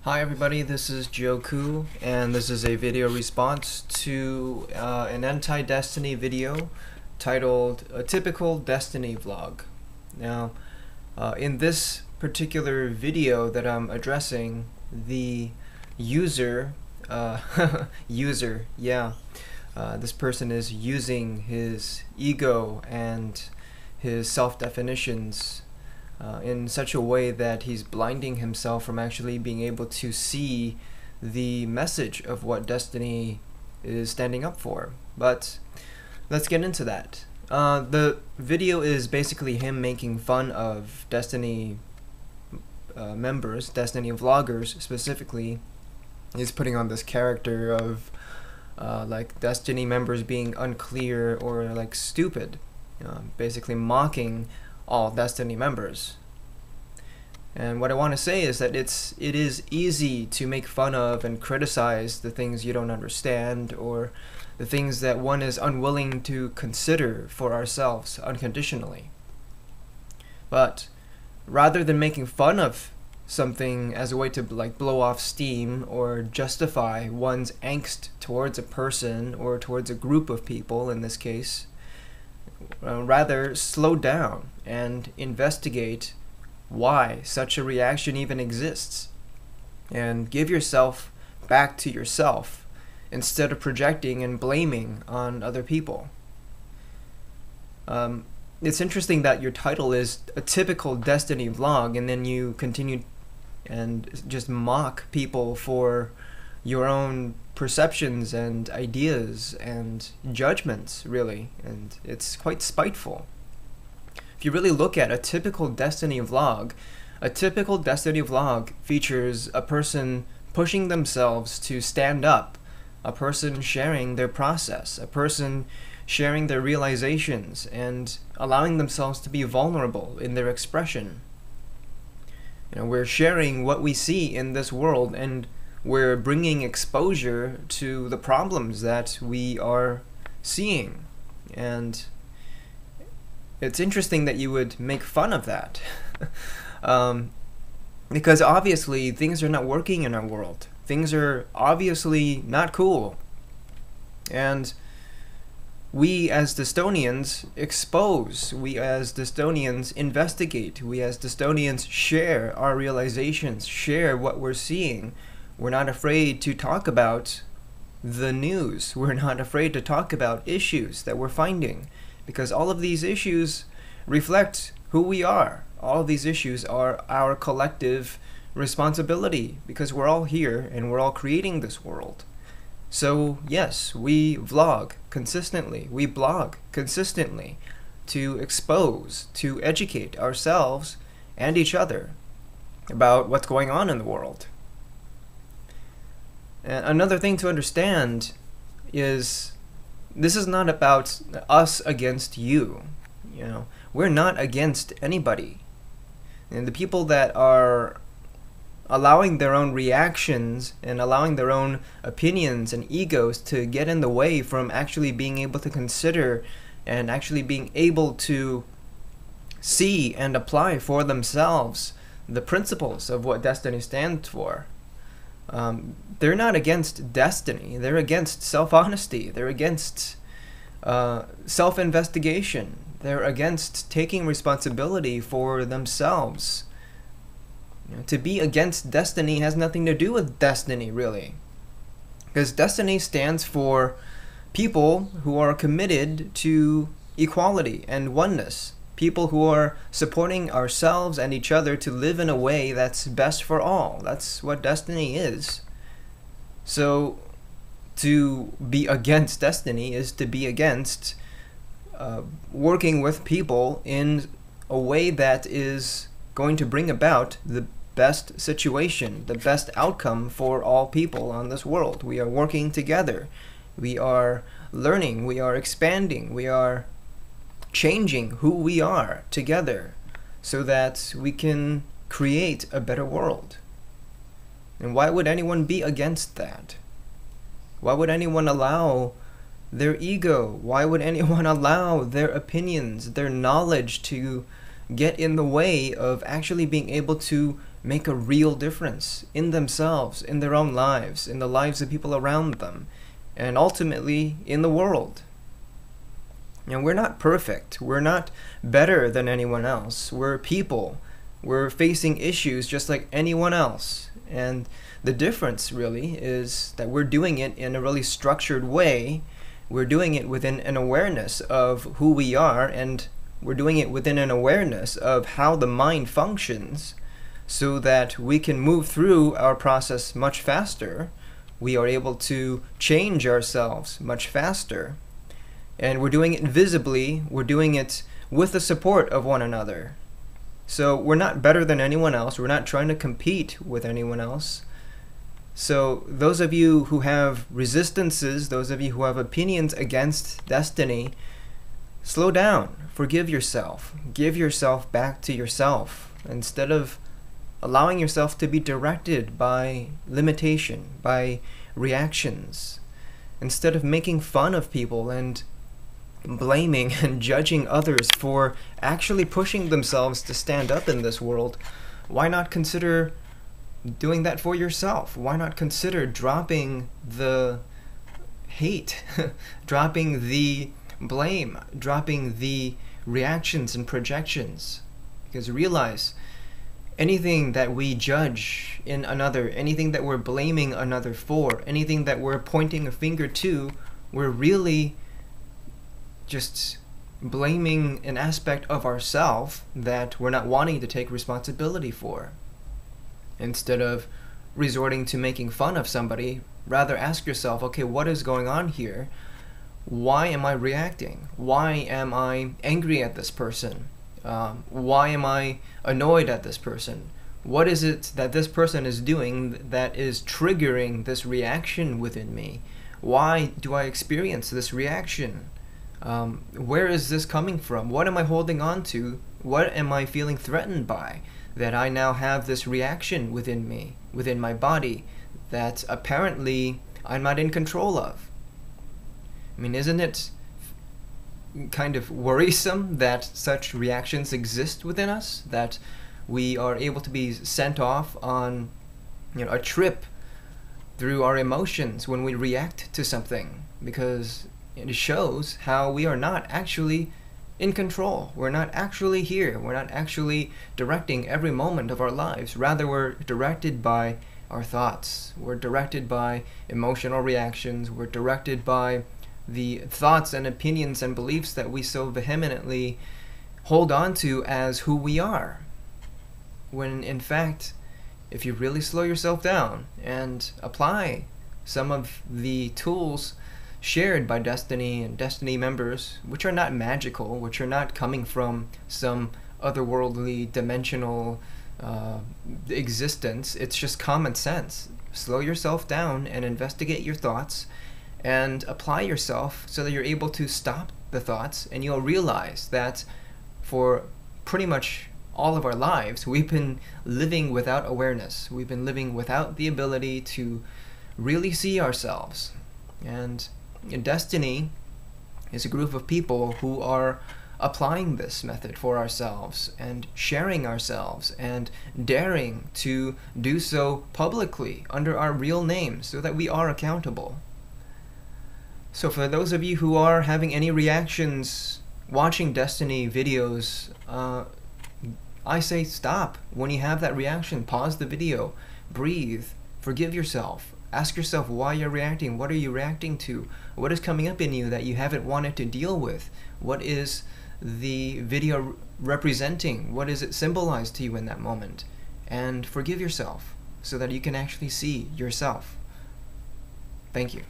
Hi everybody, this is Joku, and this is a video response to an anti-Destiny video titled A Typical Destiny Vlog. Now, in this particular video that I'm addressing, the user, this person is using his ego and his self-definitions in such a way that he's blinding himself from actually being able to see the message of what Destiny is standing up for. But let's get into that. The video is basically him making fun of Destiny members, Destiny vloggers specifically. He's putting on this character of like Destiny members being unclear or like stupid, basically mocking all Destiny members. And what I want to say is that it is easy to make fun of and criticize the things you don't understand, or the things that one is unwilling to consider for ourselves unconditionally. But rather than making fun of something as a way to like blow off steam or justify one's angst towards a person or towards a group of people in this case, rather slow down and investigate why such a reaction even exists, and give yourself back to yourself instead of projecting and blaming on other people. It's interesting that your title is A Typical Destiny Vlog, and then you continue and just mock people for your own perceptions and ideas and judgments, really, and it's quite spiteful. If you really look at a typical Destiny vlog features a person pushing themselves to stand up, a person sharing their process, a person sharing their realizations and allowing themselves to be vulnerable in their expression. We're sharing what we see in this world, and we're bringing exposure to the problems that we are seeing. And it's interesting that you would make fun of that. Because obviously things are not working in our world. Things are obviously not cool. And we as Destonians expose, we as Destonians investigate, we as Destonians share our realizations, share what we're seeing. We're not afraid to talk about the news. We're not afraid to talk about issues that we're finding, because all of these issues reflect who we are. All of these issues are our collective responsibility, because we're all here and we're all creating this world. So yes, we vlog consistently, we blog consistently to expose, to educate ourselves and each other about what's going on in the world. And another thing to understand is this is not about us against you. We're not against anybody. And the people that are allowing their own reactions and allowing their own opinions and egos to get in the way from actually being able to consider and actually being able to see and apply for themselves the principles of what Destiny stands for. They're not against Destiny. They're against self-honesty. They're against self-investigation. They're against taking responsibility for themselves. To be against Destiny has nothing to do with Destiny, really. Because Destiny stands for people who are committed to equality and oneness. People who are supporting ourselves and each other to live in a way that's best for all. That's what Destiny is. So to be against Destiny is to be against working with people in a way that is going to bring about the best situation, the best outcome for all people on this world. We are working together. We are learning. We are expanding. We are changing who we are together so that we can create a better world. And why would anyone be against that? Why would anyone allow their ego? Why would anyone allow their opinions, their knowledge to get in the way of actually being able to make a real difference in themselves, in their own lives, in the lives of people around them, and ultimately in the world. And we're not perfect. We're not better than anyone else. We're people. We're facing issues just like anyone else. And the difference really is that we're doing it in a really structured way. We're doing it within an awareness of who we are, and we're doing it within an awareness of how the mind functions, so that we can move through our process much faster. We are able to change ourselves much faster. And we're doing it visibly. We're doing it with the support of one another. So we're not better than anyone else. We're not trying to compete with anyone else. So those of you who have resistances, those of you who have opinions against Desteni, slow down. Forgive yourself. Give yourself back to yourself, instead of allowing yourself to be directed by limitation, by reactions. Instead of making fun of people and blaming and judging others for actually pushing themselves to stand up in this world, why not consider doing that for yourself? Why not consider dropping the hate, dropping the blame, dropping the reactions and projections? Because realize, anything that we judge in another, anything that we're blaming another for, anything that we're pointing a finger to, we're really just blaming an aspect of ourselves that we're not wanting to take responsibility for. Instead of resorting to making fun of somebody, rather ask yourself, okay, what is going on here? Why am I reacting? Why am I angry at this person? Why am I annoyed at this person? What is it that this person is doing that is triggering this reaction within me? Why do I experience this reaction? Where is this coming from? What am I holding on to? What am I feeling threatened by, that I now have this reaction within me, within my body, that apparently I'm not in control of? I mean, isn't it kind of worrisome that such reactions exist within us, that we are able to be sent off on, a trip through our emotions when we react to something? Because it shows how we are not actually in control. We're not actually here. We're not actually directing every moment of our lives. Rather, we're directed by our thoughts. We're directed by emotional reactions. We're directed by the thoughts and opinions and beliefs that we so vehemently hold on to as who we are. When in fact, if you really slow yourself down and apply some of the tools shared by Desteni and Desteni members, which are not magical, which are not coming from some otherworldly dimensional existence, it's just common sense. Slow yourself down and investigate your thoughts and apply yourself so that you're able to stop the thoughts, and you'll realize that for pretty much all of our lives, we've been living without awareness. We've been living without the ability to really see ourselves. And Desteni is a group of people who are applying this method for ourselves and sharing ourselves and daring to do so publicly under our real names so that we are accountable. So for those of you who are having any reactions watching Desteni videos, I say stop. When you have that reaction, pause the video, breathe, forgive yourself. Ask yourself why you're reacting. What are you reacting to? What is coming up in you that you haven't wanted to deal with? What is the video representing? What does it symbolize to you in that moment? And forgive yourself so that you can actually see yourself. Thank you.